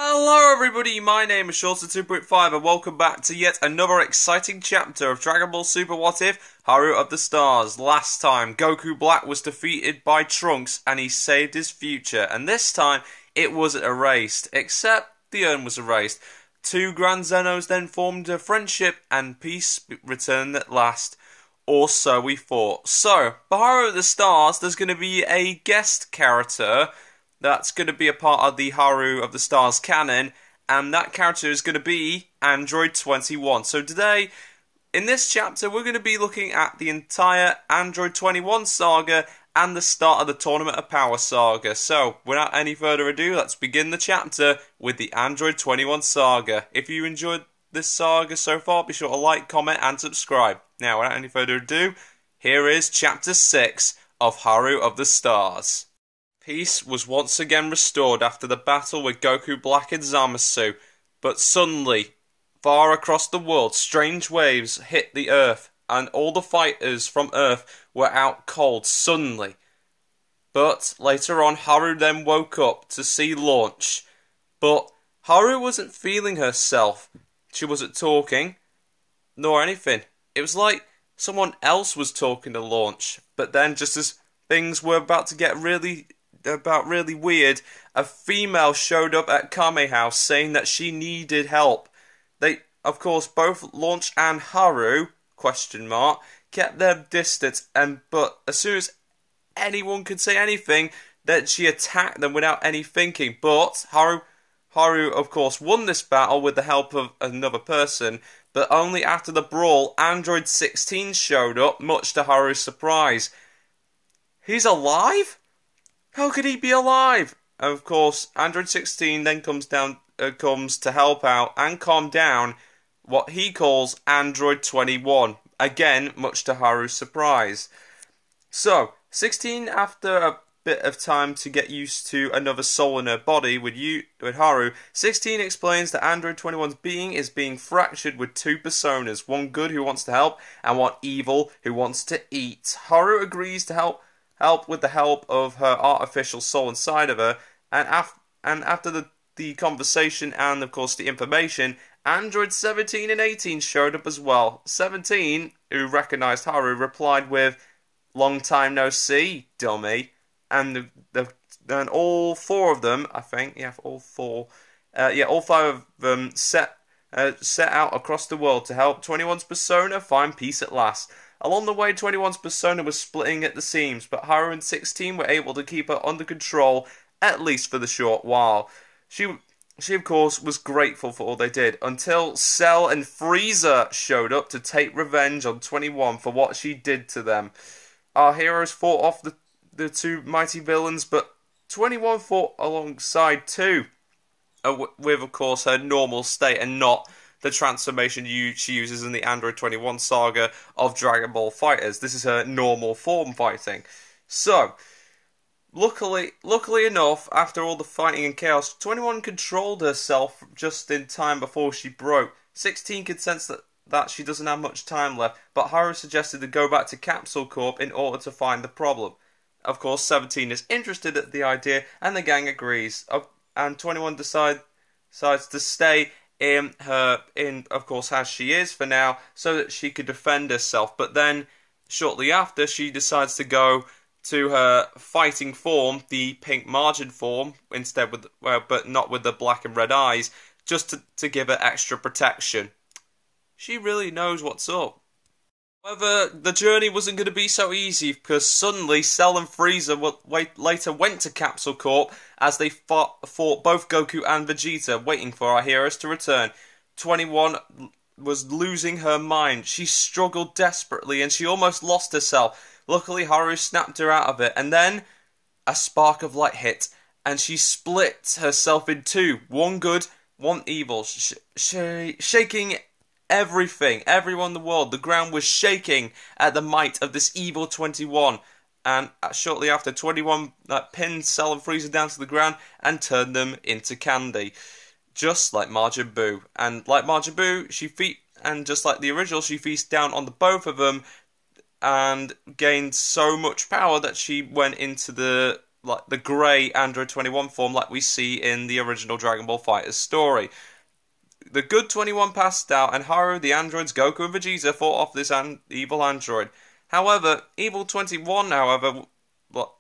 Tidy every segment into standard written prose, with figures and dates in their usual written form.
Hello everybody, my name is Shorter2.5 and welcome back to yet another exciting chapter of Dragon Ball Super What If, Haru of the Stars. Last time, Goku Black was defeated by Trunks and he saved his future, and this time it was erased, except the urn was erased. Two Grand Zenos then formed a friendship and peace returned at last. Or so we thought. So, for Haru of the Stars, there's going to be a guest character that's going to be a part of the Haru of the Stars canon, and that character is going to be Android 21. So today, in this chapter, we're going to be looking at the entire Android 21 saga and the start of the Tournament of Power saga. So, without any further ado, let's begin the chapter with the Android 21 saga. If you enjoyed this saga so far, be sure to like, comment, and subscribe. Now, without any further ado, here is Chapter 6 of Haru of the Stars. Peace was once again restored after the battle with Goku Black and Zamasu, but suddenly, far across the world, strange waves hit the Earth, and all the fighters from Earth were out cold suddenly. But later on, Haru then woke up to see Launch. But Haru wasn't feeling herself. She wasn't talking, nor anything. It was like someone else was talking to Launch. But then, just as things were about to get really weird, a female showed up at Kame House saying that she needed help. They, of course, both Launch and Haru, kept their distance, but as soon as anyone could say anything, then she attacked them without any thinking. But Haru, of course, won this battle with the help of another person, but only after the brawl, Android 16 showed up, much to Haru's surprise. He's alive? How could he be alive? And of course, Android 16 then comes to help out and calm down what he calls Android 21. Again, much to Haru's surprise. So, 16, after a bit of time to get used to another soul in her body with Haru, 16 explains that Android 21's being is being fractured with two personas, one good who wants to help and one evil who wants to eat. Haru agrees to help with the help of her artificial soul inside of her, and after the conversation and of course the information, Android 17 and 18 showed up as well. 17, who recognised Haru, replied with, "Long time no see, dummy." And then all four of them, I think, all five of them set out across the world to help 21's persona find peace at last. Along the way, 21's persona was splitting at the seams, but Haru and 16 were able to keep her under control, at least for the short while. She of course, was grateful for all they did, until Cell and Frieza showed up to take revenge on 21 for what she did to them. Our heroes fought off the two mighty villains, but 21 fought alongside too, with, of course, her normal state and not the transformation she uses in the Android 21 saga of Dragon Ball FighterZ. This is her normal form fighting. So, luckily enough, after all the fighting and chaos, 21 controlled herself just in time before she broke. 16 could sense that she doesn't have much time left, but Haru suggested to go back to Capsule Core in order to find the problem. Of course, 17 is interested at the idea, and the gang agrees. And 21 decides to stay of course, as she is for now, so that she could defend herself. But then, shortly after, she decides to go to her fighting form, the pink margin form, instead but not with the black and red eyes, just to give her extra protection. She really knows what's up. However, the journey wasn't going to be so easy, because suddenly Cell and Frieza later went to Capsule Corp as they fought both Goku and Vegeta, waiting for our heroes to return. 21 was losing her mind. She struggled desperately and she almost lost herself. Luckily, Haru snapped her out of it, and then a spark of light hit, and she split herself in two, one good, one evil, shaking everything, everyone in the world. The ground was shaking at the might of this evil 21. And shortly after, 21 pinned Cell and Frieza down to the ground and turned them into candy. Just like Majin Buu. And like Majin Buu, just like the original, she feasted down on the both of them and gained so much power that she went into the like the grey Android 21 form like we see in the original Dragon Ball FighterZ story. The good 21 passed out, and Haru, the androids, Goku and Vegeta fought off this evil android. However, evil 21, however,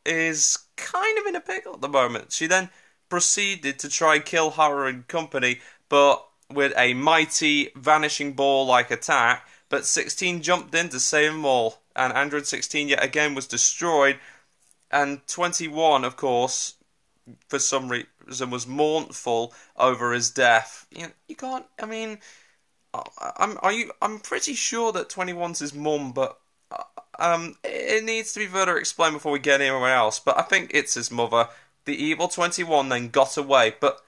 is kind of in a pickle at the moment. She then proceeded to try and kill Haru and company, but with a mighty vanishing ball-like attack, but 16 jumped in to save them all, and Android 16 yet again was destroyed, and 21, of course, for some reason was mournful over his death. You can't, I mean, I'm pretty sure that 21's his mum, but it needs to be further explained before we get anywhere else, but I think it's his mother. The evil 21 then got away, but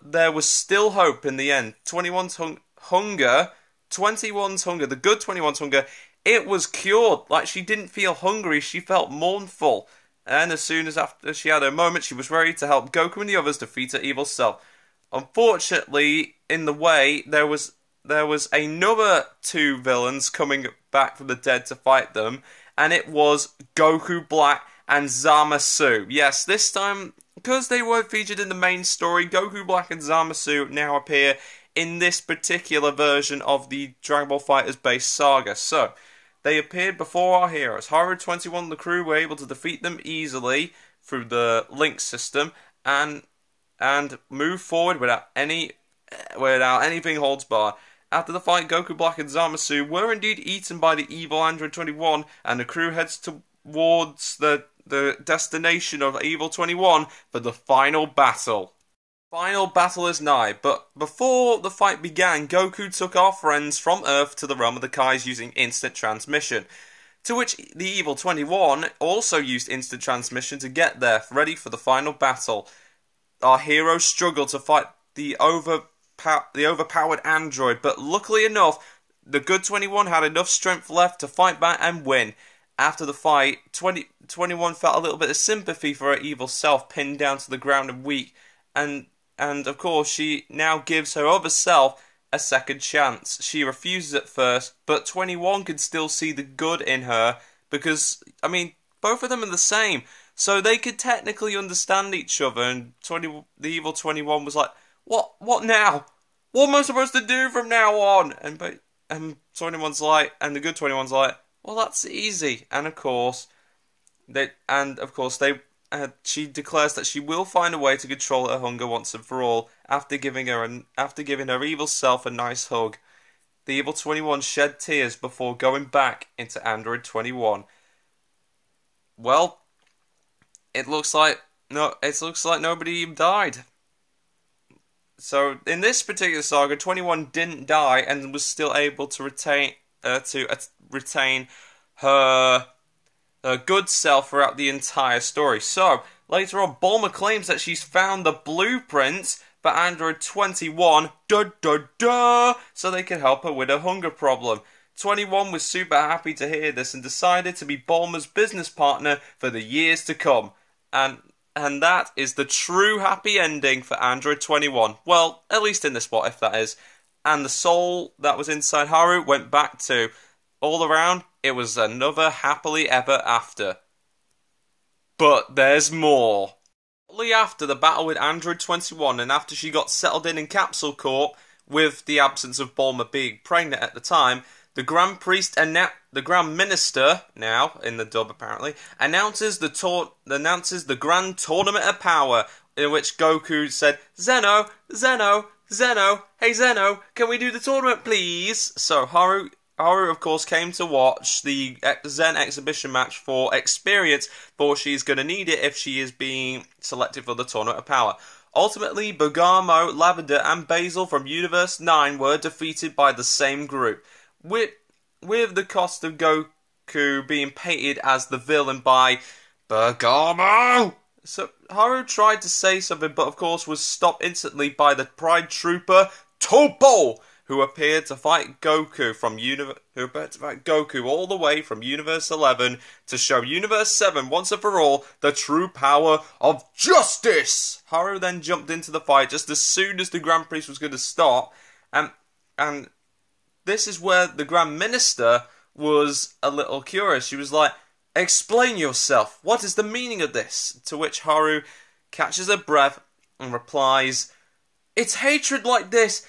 there was still hope in the end. 21's hunger, the good 21's hunger, it was cured. Like, she didn't feel hungry, she felt mournful. And as soon as after she had her moment, she was ready to help Goku and the others defeat her evil self. Unfortunately, in the way, there was another two villains coming back from the dead to fight them, and it was Goku Black and Zamasu. Yes, this time, because they weren't featured in the main story, Goku Black and Zamasu now appear in this particular version of the Dragon Ball FighterZ based saga. So, they appeared before our heroes. Haru 21 and the crew were able to defeat them easily through the link system and move forward without anything holds barred. After the fight, Goku Black and Zamasu were indeed eaten by the evil Android 21, and the crew heads towards the destination of Evil 21 for the final battle. Final battle is nigh, but before the fight began, Goku took our friends from Earth to the realm of the Kais using instant transmission, to which the Evil 21 also used instant transmission to get there, ready for the final battle. Our heroes struggled to fight the overpowered android, but luckily enough, the good 21 had enough strength left to fight back and win. After the fight, 21 felt a little bit of sympathy for her evil self, pinned down to the ground and weak, and of course she now gives her other self a second chance. She refuses at first, but 21 can still see the good in her, because, I mean, both of them are the same, so they could technically understand each other, and the evil 21 was like, What now? What am I supposed to do from now on? And 21's like, and the good 21's like, well, that's easy. And of course, she declares that she will find a way to control her hunger once and for all. After giving her evil self a nice hug, the evil 21 shed tears before going back into Android 21. Well, it looks like nobody died. So in this particular saga, 21 didn't die and was still able to retain her good self throughout the entire story. So later on, Bulma claims that she's found the blueprints for Android 21, so they can help her with her hunger problem. 21 was super happy to hear this and decided to be Bulma's business partner for the years to come. And that is the true happy ending for Android 21. Well, at least in this what if, that is. And the soul that was inside Haru went back to. All around, it was another happily ever after. But there's more. Shortly after the battle with Android 21, and after she got settled in Capsule Core, with the absence of Bulma being pregnant at the time, the Grand Priest and the Grand Minister, now in the dub apparently, announces the Grand Tournament of Power, in which Goku said, Zeno, hey Zeno, can we do the tournament please? So Haru of course came to watch the Zen exhibition match for experience, for she's going to need it if she is being selected for the Tournament of Power. Ultimately, Bergamo, Lavender and Basil from Universe 9 were defeated by the same group. With the cost of Goku being painted as the villain by Bergamo. So Haru tried to say something, but of course was stopped instantly by the Pride Trooper Topo, who appeared to fight Goku all the way from Universe 11 to show Universe 7 once and for all the true power of justice. Haru then jumped into the fight just as soon as the Grand Priest was going to stop, and this is where the Grand Minister was a little curious. She was like, Explain yourself. What is the meaning of this? To which Haru catches her breath and replies, it's hatred like this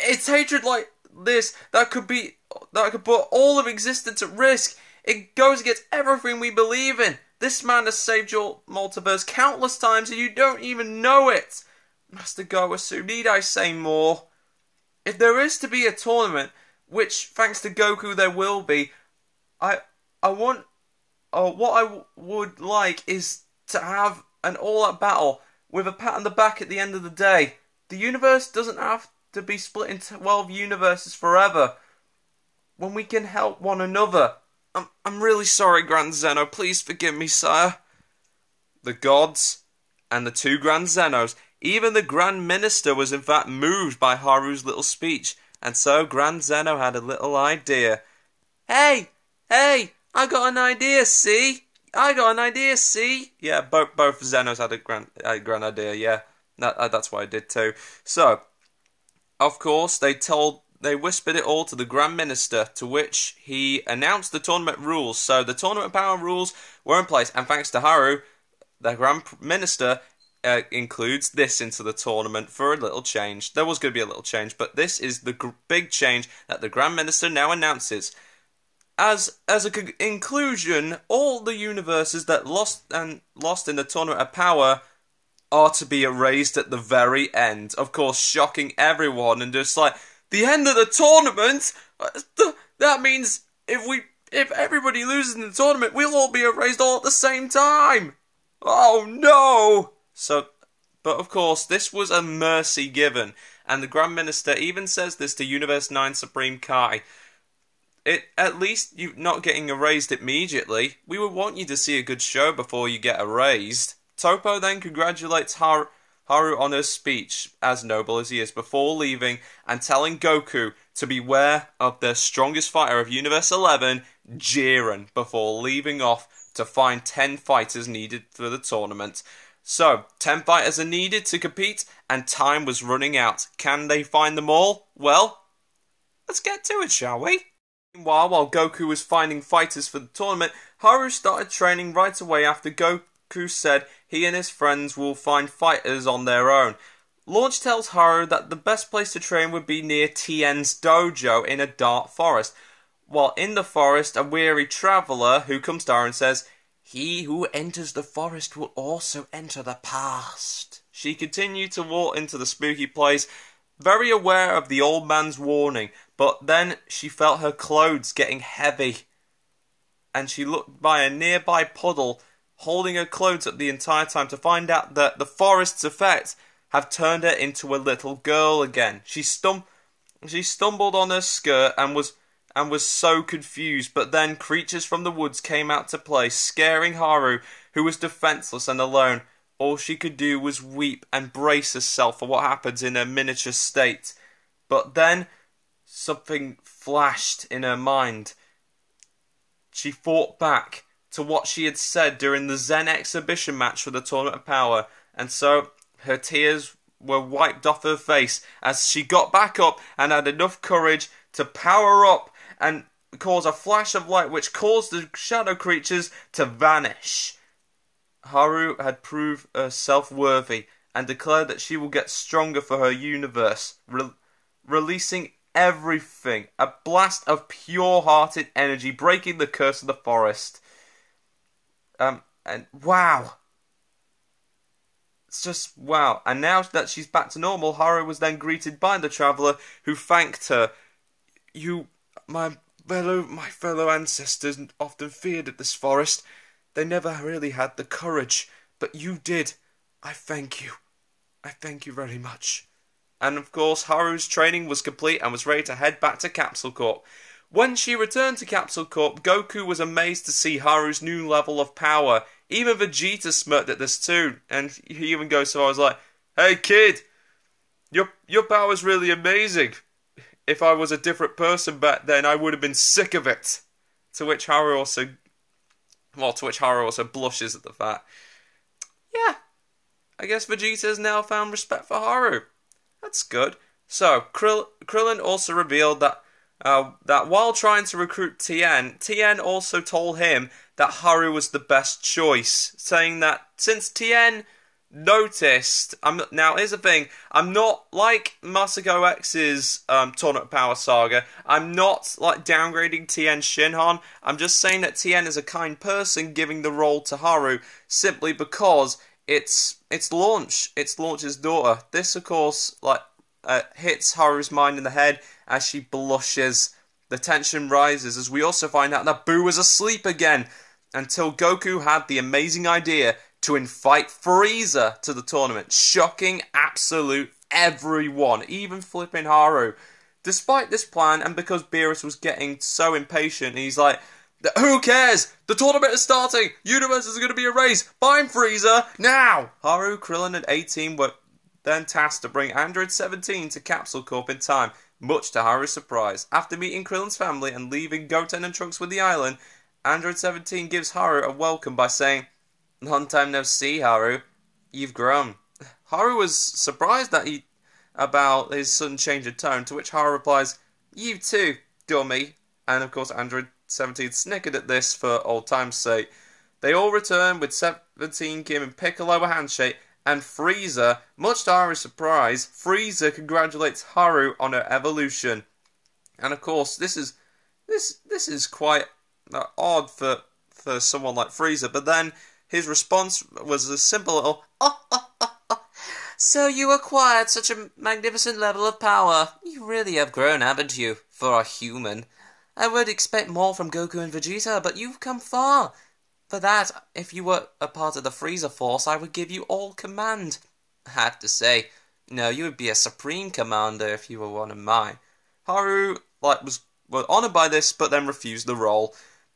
it's hatred like this that could put all of existence at risk. It goes against everything we believe in. This man has saved your multiverse countless times and you don't even know it. Master Gowasu, need I say more? If there is to be a tournament, which thanks to Goku there will be, what I would like is to have an all-out battle with a pat on the back at the end of the day. The universe doesn't have to be split into 12 universes forever when we can help one another. I'm really sorry, Grand Zeno. Please forgive me, sire. The gods and the two Grand Zenos, even the Grand Minister was in fact moved by Haru's little speech, and so Grand Zeno had a little idea. Hey, I got an idea, see? Yeah, both Zenos had a grand idea, yeah. That's what I did too. So, of course, they whispered it all to the Grand Minister, to which he announced the tournament rules. So the tournament power rules were in place, and thanks to Haru, the Grand Minister includes this into the tournament for a little change. There was going to be a little change, but this is the big change that the Grand Minister now announces. As a inclusion, all the universes that lost in the Tournament of Power are to be erased at the very end. Of course, shocking everyone, and just like, the end of the tournament? That means if everybody loses in the tournament, we'll all be erased all at the same time. Oh no! But of course, this was a mercy given, and the Grand Minister even says this to Universe 9 Supreme Kai. At least you're not getting erased immediately. We would want you to see a good show before you get erased. Toppo then congratulates Haru on her speech, as noble as he is, before leaving and telling Goku to beware of the strongest fighter of Universe 11, Jiren, before leaving off to find 10 fighters needed for the tournament. So, 10 fighters are needed to compete, and time was running out. Can they find them all? Well, let's get to it, shall we? Meanwhile, while Goku was finding fighters for the tournament, Haru started training right away after Goku said he and his friends will find fighters on their own. Launch tells Haru that the best place to train would be near Tien's dojo in a dark forest. While in the forest, a weary traveller who comes to Haru and says, "He who enters the forest will also enter the past." She continued to walk into the spooky place, very aware of the old man's warning, but then she felt her clothes getting heavy, and she looked by a nearby puddle, holding her clothes up the entire time, to find out that the forest's effect have turned her into a little girl again. She stumbled on her skirt and was so confused, but then creatures from the woods came out to play, scaring Haru, who was defenseless and alone. All she could do was weep and brace herself for what happens in her miniature state. But then something flashed in her mind. She thought back to what she had said during the Zen exhibition match for the Tournament of Power, and so her tears were wiped off her face as she got back up and had enough courage to power up and cause a flash of light which caused the shadow creatures to vanish. Haru had proved herself worthy and declared that she will get stronger for her universe, releasing everything, a blast of pure-hearted energy, breaking the curse of the forest. And wow. It's just wow. And now that she's back to normal, Haru was then greeted by the traveller, who thanked her. My fellow ancestors often feared at this forest. They never really had the courage, but you did. I thank you. I thank you very much. And of course, Haru's training was complete and was ready to head back to Capsule Corp. When she returned to Capsule Corp, Goku was amazed to see Haru's new level of power. Even Vegeta smirked at this too, and he even goes so far as like, "Hey kid, your power's really amazing. If I was a different person back then, I would have been sick of it." To which Haru also blushes at the fact. Yeah, I guess Vegeta has now found respect for Haru. That's good. So, Krillin also revealed that that while trying to recruit Tien also told him that Haru was the best choice, saying that since Tien noticed, now here's the thing, I'm not like Masako X's Tournament of Power saga, I'm not like downgrading Tien Shinhan, I'm just saying that Tien is a kind person giving the role to Haru, simply because it's Launch's daughter. This of course hits Haru's mind in the head as she blushes. The tension rises as we also find out that Boo was asleep again, until Goku had the amazing idea to invite Frieza to the tournament, shocking absolute everyone, even flipping Haru. Despite this plan, and because Beerus was getting so impatient, he's like, who cares? The tournament is starting! Universe is going to be erased! Find Frieza, now! Haru, Krillin, and 18 were then tasked to bring Android 17 to Capsule Corp in time, much to Haru's surprise. After meeting Krillin's family and leaving Goten and Trunks with the island, Android 17 gives Haru a welcome by saying, "Long time no see, Haru. You've grown." Haru was surprised about his sudden change of tone, to which Haru replies, "You too, dummy." And of course Android 17 snickered at this for old time's sake. They all return with 17, Kim and Piccolo a handshake, and Frieza, much to Haru's surprise, Frieza congratulates Haru on her evolution. And of course this is quite odd for someone like Frieza, but then his response was a simple little, "So you acquired such a magnificent level of power. You really have grown, haven't you, for a human? I would expect more from Goku and Vegeta, but you've come far. For that, if you were a part of the Frieza Force, I would give you all command. I have to say, no, you would be a supreme commander if you were one of mine." Haru was honoured by this, but then refused the role.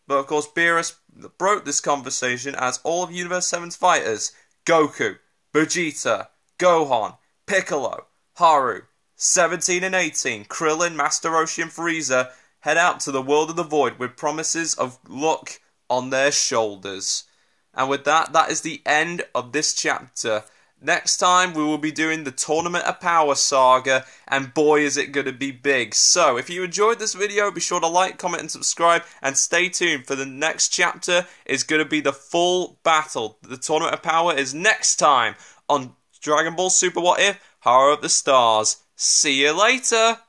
But of course, Beerus broke this conversation as all of Universe 7's fighters, Goku, Vegeta, Gohan, Piccolo, Haru, 17 and 18, Krillin, Master Roshi and Frieza head out to the world of the Void with promises of luck on their shoulders. And with that, that is the end of this chapter. Next time, we will be doing the Tournament of Power saga, and boy is it going to be big. So, if you enjoyed this video, be sure to like, comment and subscribe, and stay tuned for the next chapter. It's going to be the full battle. The Tournament of Power is next time on Dragon Ball Super What If, Haru of the Stars. See you later!